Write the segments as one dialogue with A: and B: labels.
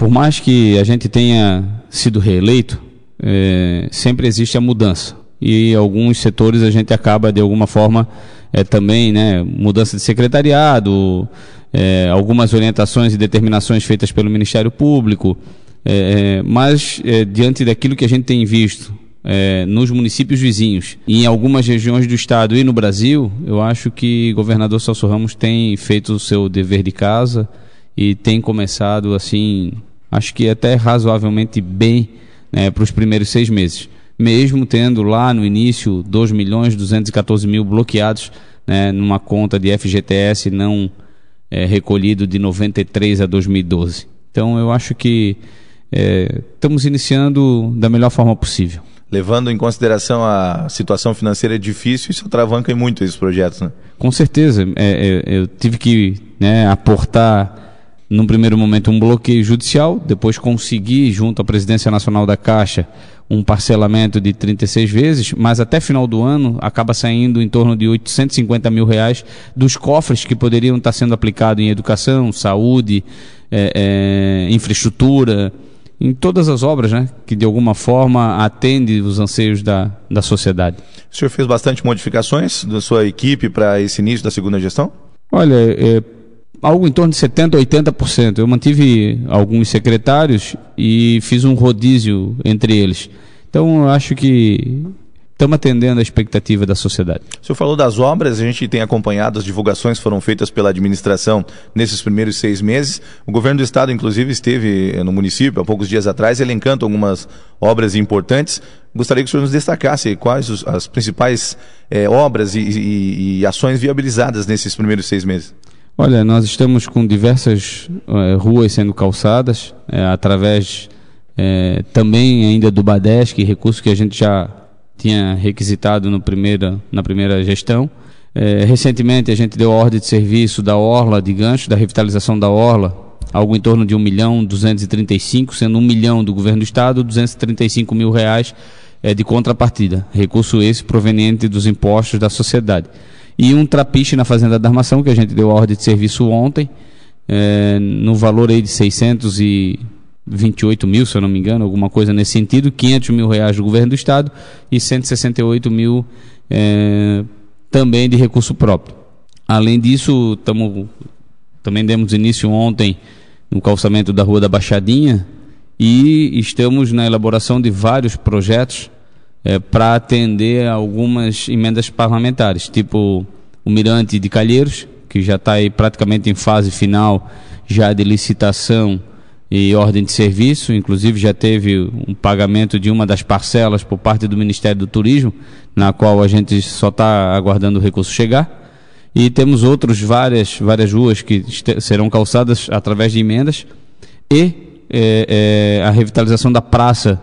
A: por mais que a gente tenha sido reeleito, sempre existe a mudança. E alguns setores a gente acaba, de alguma forma, também, né, mudança de secretariado, algumas orientações e determinações feitas pelo Ministério Público, mas diante daquilo que a gente tem visto nos municípios vizinhos, e em algumas regiões do estado e no Brasil, eu acho que o governador Celso Ramos tem feito o seu dever de casa e tem começado, assim, acho que até razoavelmente bem, né, para os primeiros 6 meses. Mesmo tendo lá no início 2.214.000 bloqueados, né, numa conta de FGTS não recolhido de 93 a 2012. Então eu acho que estamos iniciando da melhor forma possível.
B: Levando em consideração a situação financeira difícil, isso atravanca em muito esses projetos, né?
A: Com certeza. Eu tive que, né, aportar, num primeiro momento, um bloqueio judicial, depois consegui, junto à Presidência Nacional da Caixa, um parcelamento de 36 vezes, mas até final do ano acaba saindo em torno de R$850 mil dos cofres que poderiam estar sendo aplicados em educação, saúde, infraestrutura, em todas as obras, né, que de alguma forma atendem os anseios da sociedade.
B: O senhor fez bastante modificações da sua equipe para esse início da segunda gestão?
A: Olha, algo em torno de 70% a 80%. Eu mantive alguns secretários e fiz um rodízio entre eles. Então, eu acho que estamos atendendo a expectativa da sociedade.
B: O senhor falou das obras, a gente tem acompanhado as divulgações que foram feitas pela administração nesses primeiros 6 meses. O governo do estado, inclusive, esteve no município há poucos dias atrás, elencando algumas obras importantes. Gostaria que o senhor nos destacasse quais as principais obras e ações viabilizadas nesses primeiros 6 meses.
A: Olha, nós estamos com diversas ruas sendo calçadas, através também ainda do BADESC, recurso que a gente já tinha requisitado na primeira gestão. Recentemente a gente deu a ordem de serviço da Orla de Gancho, da revitalização da Orla, algo em torno de 1.235.000, sendo 1 milhão do governo do estado, R$235 mil de contrapartida. Recurso esse proveniente dos impostos da sociedade. E um trapiche na Fazenda da Armação, que a gente deu a ordem de serviço ontem, no valor aí de 628 mil, se eu não me engano, alguma coisa nesse sentido, R$500 mil do governo do estado e 168 mil também de recurso próprio. Além disso, também demos início ontem no calçamento da Rua da Baixadinha e estamos na elaboração de vários projetos para atender algumas emendas parlamentares, tipo o Mirante de Calheiros, que já está aí praticamente em fase final já de licitação e ordem de serviço, inclusive já teve um pagamento de uma das parcelas por parte do Ministério do Turismo, na qual a gente só está aguardando o recurso chegar, e temos várias ruas que serão calçadas através de emendas, e a revitalização da praça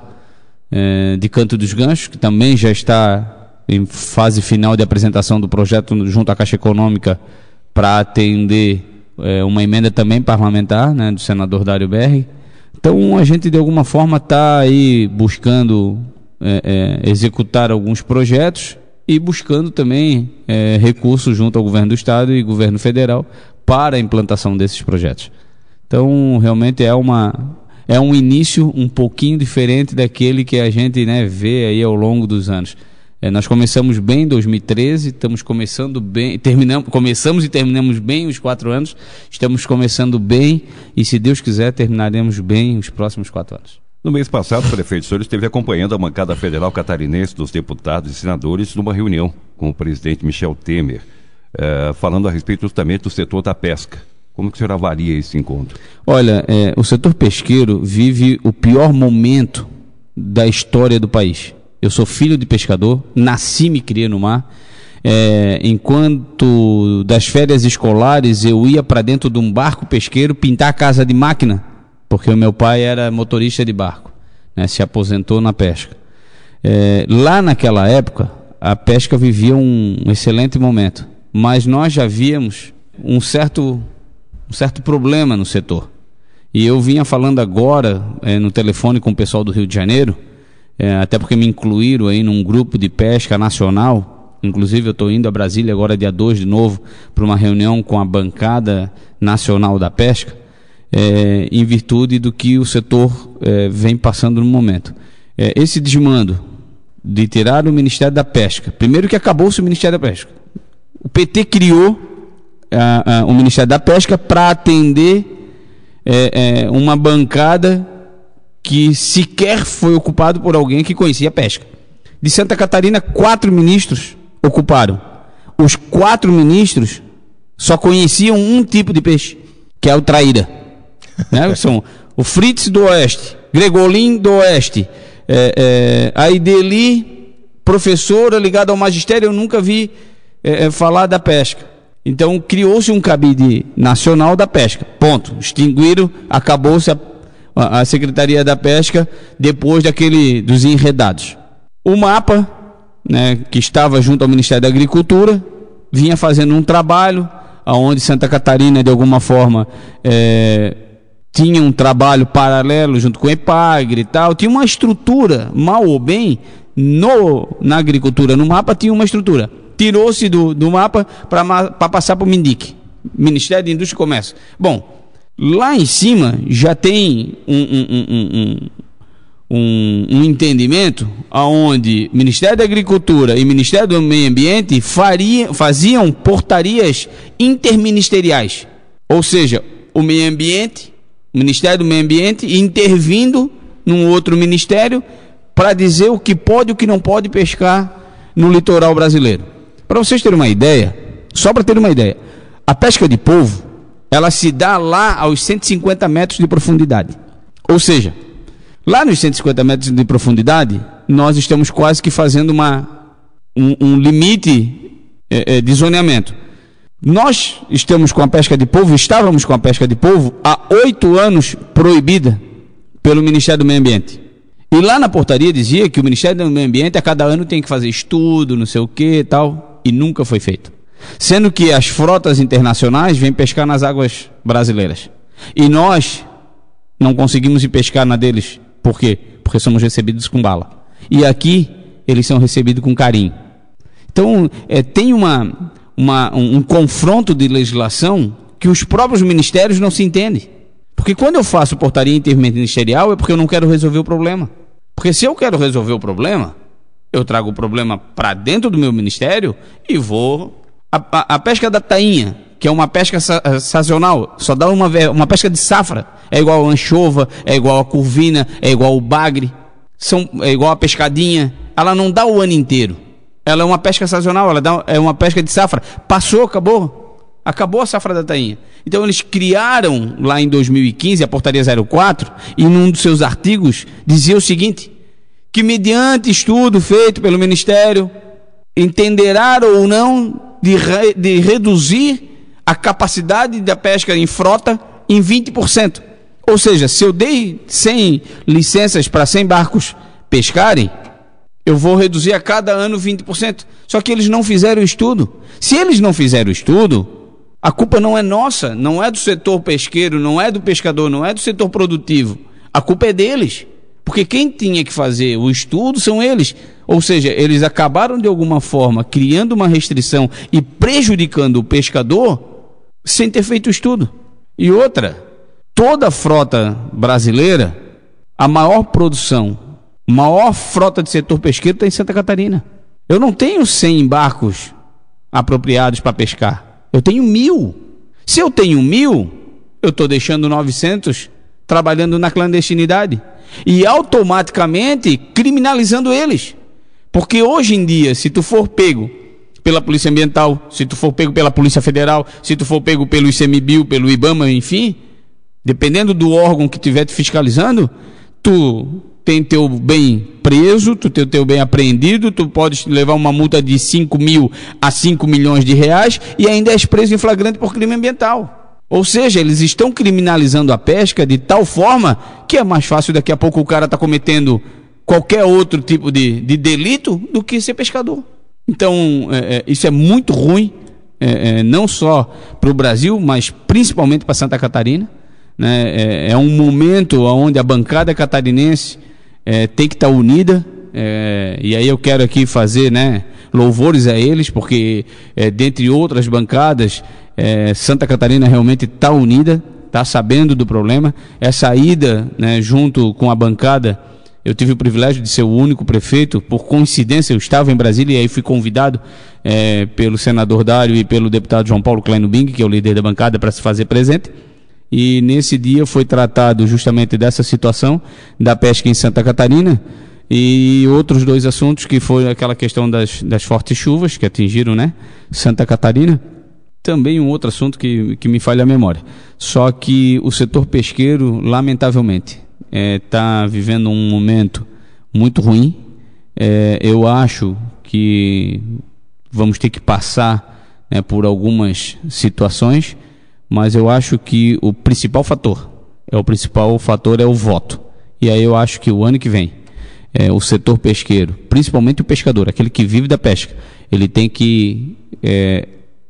A: de Canto dos Ganchos, que também já está em fase final de apresentação do projeto junto à Caixa Econômica para atender uma emenda também parlamentar, né, do senador Dário Berri. Então a gente de alguma forma está aí buscando executar alguns projetos e buscando também recursos junto ao governo do estado e governo federal para a implantação desses projetos. Então realmente é um início um pouquinho diferente daquele que a gente, né, vê aí ao longo dos anos. Nós começamos bem em 2013, estamos começando bem, começamos e terminamos bem os 4 anos, estamos começando bem e, se Deus quiser, terminaremos bem os próximos 4 anos.
C: No mês passado, o prefeito Soares esteve acompanhando a bancada federal catarinense dos deputados e senadores numa reunião com o presidente Michel Temer, falando a respeito justamente do setor da pesca. Como que o senhor avalia esse encontro? Olha,
A: o setor pesqueiro vive o pior momento da história do país. Eu sou filho de pescador, nasci e me criei no mar. Enquanto das férias escolares eu ia para dentro de um barco pesqueiro pintar a casa de máquina, porque o meu pai era motorista de barco, né, se aposentou na pesca. Lá naquela época, a pesca vivia um excelente momento, mas nós já víamos um certo problema no setor. E eu vinha falando agora no telefone com o pessoal do Rio de Janeiro, até porque me incluíram aí num grupo de pesca nacional. Inclusive eu estou indo a Brasília agora dia 2 de novo para uma reunião com a bancada nacional da pesca. em virtude do que o setor vem passando no momento. Esse desmando de tirar o Ministério da Pesca, primeiro que acabou-se o Ministério da Pesca. O PT criou o Ministério da Pesca para atender uma bancada que sequer foi ocupado por alguém que conhecia a pesca. De Santa Catarina, 4 ministros ocuparam. Os 4 ministros só conheciam um tipo de peixe, que é o traíra. Né? São o Fritz do Oeste, Gregolin do Oeste, a Ideli, professora ligada ao magistério, eu nunca vi falar da pesca. Então criou-se um cabide nacional da pesca, ponto. Extinguiram, acabou-se a Secretaria da Pesca depois dos enredados. O MAPA, né, que estava junto ao Ministério da Agricultura, vinha fazendo um trabalho onde Santa Catarina, de alguma forma, tinha um trabalho paralelo junto com o EPAGRE e tal, tinha uma estrutura, mal ou bem, na agricultura, no MAPA tinha uma estrutura. Tirou-se do MAPA para passar para o MINDIC, Ministério da Indústria e Comércio. Bom, lá em cima já tem um entendimento onde Ministério da Agricultura e Ministério do Meio Ambiente faziam portarias interministeriais, ou seja, o Meio Ambiente, o Ministério do Meio Ambiente intervindo num outro ministério para dizer o que pode e o que não pode pescar no litoral brasileiro. Para vocês terem uma ideia, só para ter uma ideia, a pesca de polvo, ela se dá lá aos 150 metros de profundidade. Ou seja, lá nos 150 metros de profundidade, nós estamos quase que fazendo um limite de zoneamento. Nós estávamos com a pesca de polvo há 8 anos proibida pelo Ministério do Meio Ambiente. E lá na portaria dizia que o Ministério do Meio Ambiente a cada ano tem que fazer estudo, não sei o que e tal, e nunca foi feito. Sendo que as frotas internacionais vêm pescar nas águas brasileiras. E nós não conseguimos ir pescar na deles. Por quê? Porque somos recebidos com bala. E aqui eles são recebidos com carinho. Então tem um confronto de legislação que os próprios ministérios não se entendem. Porque quando eu faço portaria interministerial é porque eu não quero resolver o problema. Porque se eu quero resolver o problema, eu trago o problema para dentro do meu ministério e vou... A pesca da tainha, que é uma pesca sazonal, só dá uma pesca de safra. É igual a anchova, é igual a curvina, é igual o bagre, é igual a pescadinha. Ela não dá o ano inteiro. Ela é uma pesca sazonal, é uma pesca de safra. Passou, acabou a safra da tainha. Então eles criaram lá em 2015 a portaria 04 e num dos seus artigos dizia o seguinte, que mediante estudo feito pelo Ministério, entenderá ou não de reduzir a capacidade da pesca em frota em 20%. Ou seja, se eu dei 100 licenças para 100 barcos pescarem, eu vou reduzir a cada ano 20%. Só que eles não fizeram o estudo. Se eles não fizeram o estudo, a culpa não é nossa, não é do setor pesqueiro, não é do pescador, não é do setor produtivo. A culpa é deles. Porque quem tinha que fazer o estudo são eles. Ou seja, eles acabaram de alguma forma criando uma restrição e prejudicando o pescador sem ter feito o estudo. E outra, toda a frota brasileira, a maior produção, maior frota de setor pesqueiro está em Santa Catarina. Eu não tenho 100 barcos apropriados para pescar. Eu tenho 1.000. Se eu tenho 1.000, eu estou deixando 900 trabalhando na clandestinidade. E automaticamente criminalizando eles. Porque hoje em dia, se tu for pego pela Polícia Ambiental, se tu for pego pela Polícia Federal, se tu for pego pelo ICMBio, pelo IBAMA, enfim, dependendo do órgão que estiver te fiscalizando, tu tem teu bem preso, tu tem teu bem apreendido, tu podes levar uma multa de 5 mil a 5 milhões de reais e ainda és preso em flagrante por crime ambiental. Ou seja, eles estão criminalizando a pesca de tal forma que é mais fácil daqui a pouco o cara estar cometendo qualquer outro tipo de delito do que ser pescador. Então, isso é muito ruim, não só para o Brasil, mas principalmente para Santa Catarina. Né? É um momento onde a bancada catarinense tem que estar unida, e aí eu quero aqui fazer, né, louvores a eles, porque dentre outras bancadas, Santa Catarina realmente está unida, está sabendo do problema. Essa ida, né, junto com a bancada, eu tive o privilégio de ser o único prefeito. Por coincidência, eu estava em Brasília e aí fui convidado pelo senador Dário e pelo deputado João Paulo Kleino Bing, que é o líder da bancada, para se fazer presente. E nesse dia foi tratado justamente dessa situação da pesca em Santa Catarina e outros 2 assuntos, que foi aquela questão das fortes chuvas que atingiram, né, Santa Catarina. Também um outro assunto que me falha a memória. Só que o setor pesqueiro, lamentavelmente, está vivendo um momento muito ruim. Eu acho que vamos ter que passar, né, por algumas situações, mas eu acho que o principal fator é o voto. E aí eu acho que o ano que vem, o setor pesqueiro, principalmente o pescador, aquele que vive da pesca, ele tem que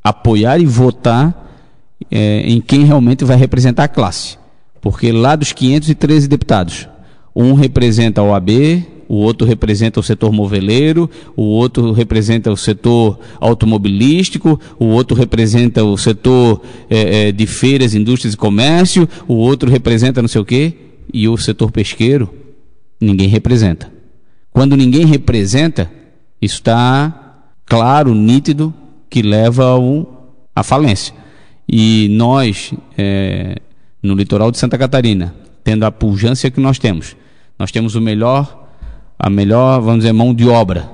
A: apoiar e votar em quem realmente vai representar a classe. Porque lá dos 513 deputados, um representa a OAB, o outro representa o setor moveleiro, o outro representa o setor automobilístico, o outro representa o setor de feiras, indústrias e comércio, o outro representa não sei o quê, e o setor pesqueiro ninguém representa. Quando ninguém representa, isso está claro, nítido, que leva à falência. E nós, no litoral de Santa Catarina, tendo a pujança que nós temos a melhor, vamos dizer, mão de obra.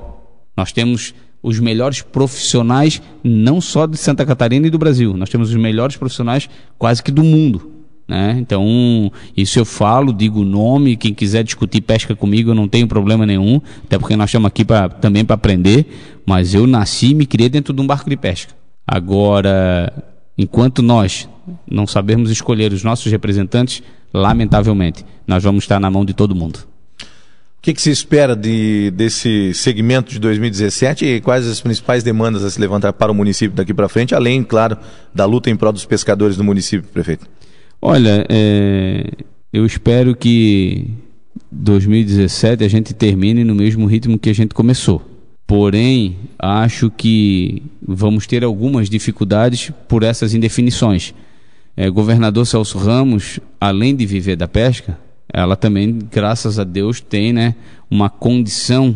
A: Nós temos os melhores profissionais, não só de Santa Catarina e do Brasil, nós temos os melhores profissionais quase que do mundo, né? Então, isso eu falo, digo o nome, quem quiser discutir pesca comigo, eu não tenho problema nenhum, até porque nós estamos aqui também para aprender, mas eu nasci e me criei dentro de um barco de pesca. Agora, enquanto nós não sabermos escolher os nossos representantes, lamentavelmente, nós vamos estar na mão de todo mundo.
B: O que se espera desse segmento de 2017 e quais as principais demandas a se levantar para o município daqui para frente, além, claro, da luta em prol dos pescadores do município, prefeito?
A: Olha, eu espero que 2017 a gente termine no mesmo ritmo que a gente começou. Porém, acho que vamos ter algumas dificuldades por essas indefinições. Governador Celso Ramos, além de viver da pesca, ela também, graças a Deus, tem, né, uma condição,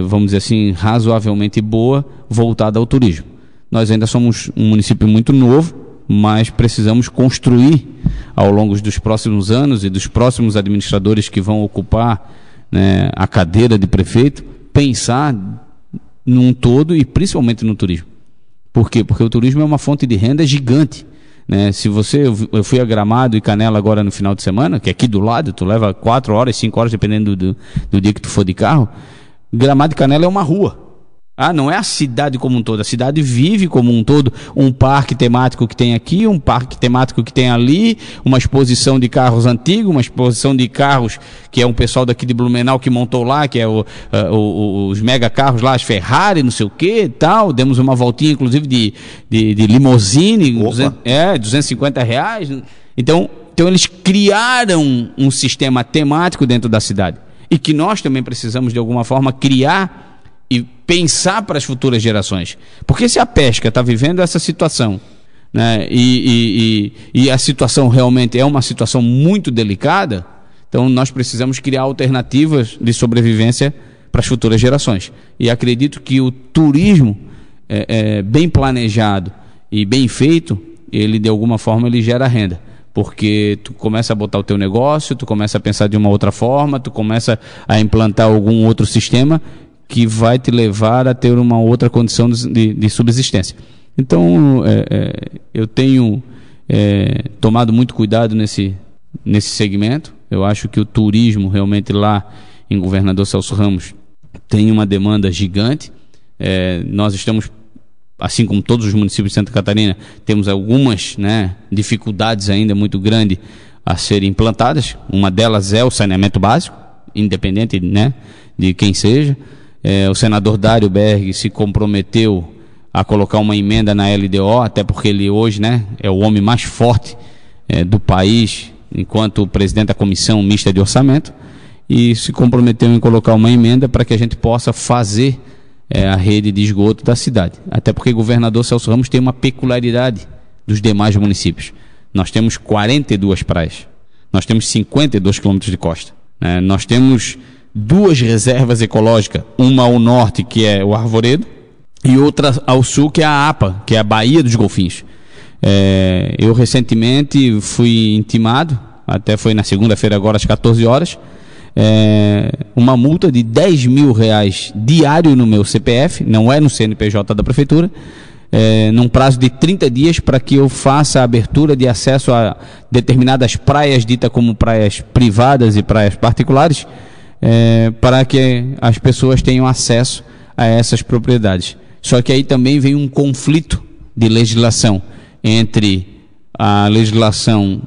A: vamos dizer assim, razoavelmente boa, voltada ao turismo. Nós ainda somos um município muito novo, mas precisamos construir ao longo dos próximos anos e dos próximos administradores que vão ocupar, né, a cadeira de prefeito, pensar num todo e principalmente no turismo. Por quê? Porque o turismo é uma fonte de renda gigante. Né? Eu fui a Gramado e Canela agora no final de semana, que é aqui do lado, tu leva 4 horas, 5 horas, dependendo do dia que tu for de carro. Gramado e Canela é uma rua. Não é a cidade como um todo, a cidade vive como um todo, um parque temático que tem aqui, um parque temático que tem ali, uma exposição de carros antigos, uma exposição de carros que é um pessoal daqui de Blumenau que montou lá, que é os mega carros lá, as Ferrari, não sei o que e tal. Demos uma voltinha inclusive de limousine, R$250. Então eles criaram um sistema temático dentro da cidade e que nós também precisamos de alguma forma criar e pensar para as futuras gerações. Porque se a pesca está vivendo essa situação, né, e a situação realmente é uma situação muito delicada, então nós precisamos criar alternativas de sobrevivência para as futuras gerações. E acredito que o turismo, bem planejado e bem feito, ele de alguma forma ele gera renda. Porque tu começa a botar o teu negócio, tu começa a pensar de uma outra forma, tu começa a implantar algum outro sistema que vai te levar a ter uma outra condição de subsistência. Então, eu tenho tomado muito cuidado nesse segmento. Eu acho que o turismo realmente lá em Governador Celso Ramos tem uma demanda gigante. Nós estamos, assim como todos os municípios de Santa Catarina, temos algumas, né, dificuldades ainda muito grandes a serem implantadas. Uma delas é o saneamento básico, independente, né, de quem seja. O senador Dário Berg se comprometeu a colocar uma emenda na LDO, até porque ele hoje, né, é o homem mais forte do país, enquanto presidente da Comissão Mista de Orçamento, e se comprometeu em colocar uma emenda para que a gente possa fazer a rede de esgoto da cidade. Até porque o governador Celso Ramos tem uma peculiaridade dos demais municípios. Nós temos 42 praias. Nós temos 52 quilômetros de costa. Nós temos 2 reservas ecológicas, uma ao norte, que é o Arvoredo, e outra ao sul, que é a APA, que é a Baía dos Golfinhos. Eu recentemente fui intimado, até foi na segunda-feira agora às 14 horas, uma multa de R$10 mil diário no meu CPF, não é no CNPJ da Prefeitura, num prazo de 30 dias para que eu faça a abertura de acesso a determinadas praias ditas como praias privadas e praias particulares, para que as pessoas tenham acesso a essas propriedades. Só que aí também vem um conflito de legislação entre a legislação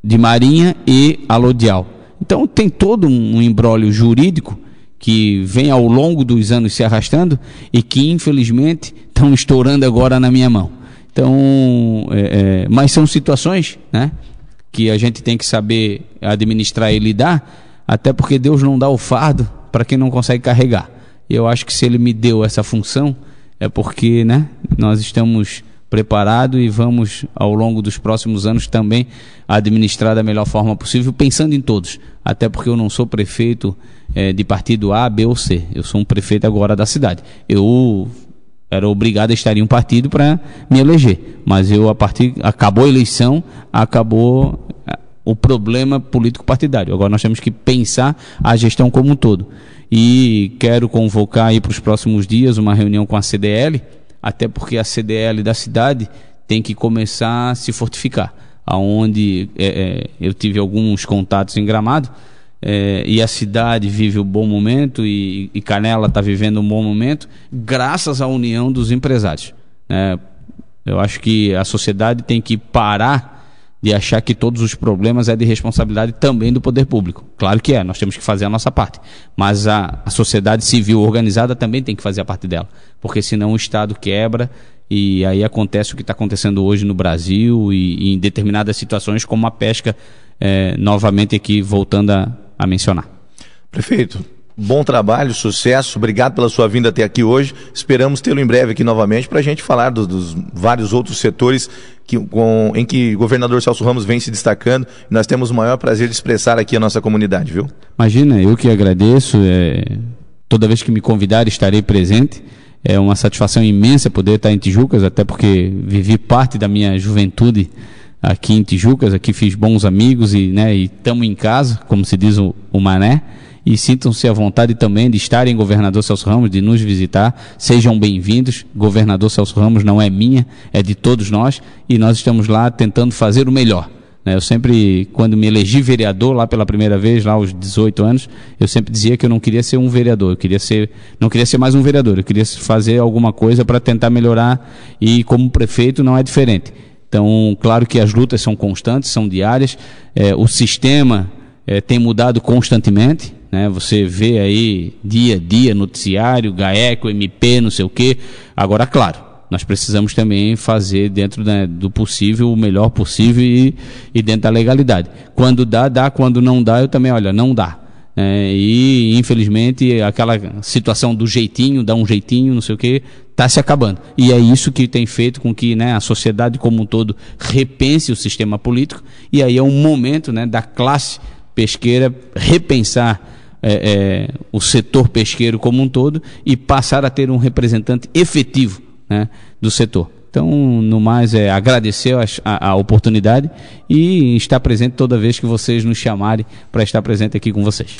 A: de Marinha e a Lodial. Então tem todo um imbróglio jurídico que vem ao longo dos anos se arrastando e que infelizmente estão estourando agora na minha mão. Então, mas são situações, né, que a gente tem que saber administrar e lidar, até porque Deus não dá o fardo para quem não consegue carregar. E eu acho que se Ele me deu essa função, é porque, né, nós estamos preparados e vamos, ao longo dos próximos anos, também administrar da melhor forma possível, pensando em todos. Até porque eu não sou prefeito de partido A, B ou C. Eu sou um prefeito agora da cidade. Eu era obrigado a estar em um partido para me eleger. Mas acabou a eleição, acabou o problema político partidário. Agora nós temos que pensar a gestão como um todo. E quero convocar aí para os próximos dias uma reunião com a CDL, até porque a CDL da cidade tem que começar a se fortificar. Aonde eu tive alguns contatos em Gramado, e a cidade vive um bom momento, e Canela está vivendo um bom momento, graças à união dos empresários. Eu acho que a sociedade tem que parar de achar que todos os problemas é de responsabilidade também do poder público. Claro que nós temos que fazer a nossa parte, mas a sociedade civil organizada também tem que fazer a parte dela, porque senão o Estado quebra e aí acontece o que está acontecendo hoje no Brasil e em determinadas situações, como a pesca, novamente aqui voltando a mencionar.
B: Prefeito, bom trabalho, sucesso, obrigado pela sua vinda até aqui hoje, esperamos tê-lo em breve aqui novamente para a gente falar dos vários outros setores em que o governador Celso Ramos vem se destacando, e nós temos o maior prazer de expressar aqui a nossa comunidade, viu?
A: Imagina, eu que agradeço, toda vez que me convidar estarei presente, é uma satisfação imensa poder estar em Tijucas, até porque vivi parte da minha juventude aqui em Tijucas, aqui fiz bons amigos e estamos em casa, como se diz o Mané. E sintam-se à vontade também de estarem em Governador Celso Ramos, de nos visitar. Sejam bem-vindos. Governador Celso Ramos não é minha, é de todos nós, e nós estamos lá tentando fazer o melhor. Eu sempre, quando me elegi vereador lá pela primeira vez, lá aos 18 anos, eu sempre dizia que eu não queria ser um vereador, não queria ser mais um vereador, eu queria fazer alguma coisa para tentar melhorar, e como prefeito não é diferente. Então, claro que as lutas são constantes, são diárias, o sistema tem mudado constantemente, você vê aí dia a dia, noticiário, GAECO, MP, não sei o quê. Agora, claro, nós precisamos também fazer dentro do possível, o melhor possível e dentro da legalidade. Quando dá, quando não dá, eu também, não dá. E infelizmente aquela situação do jeitinho, dá um jeitinho, não sei o quê, está se acabando. E é isso que tem feito com que a sociedade como um todo repense o sistema político, e aí é um momento da classe pesqueira repensar o setor pesqueiro como um todo e passar a ter um representante efetivo do setor. Então, no mais, agradecer a oportunidade e estar presente toda vez que vocês nos chamarem para estar presente aqui com vocês.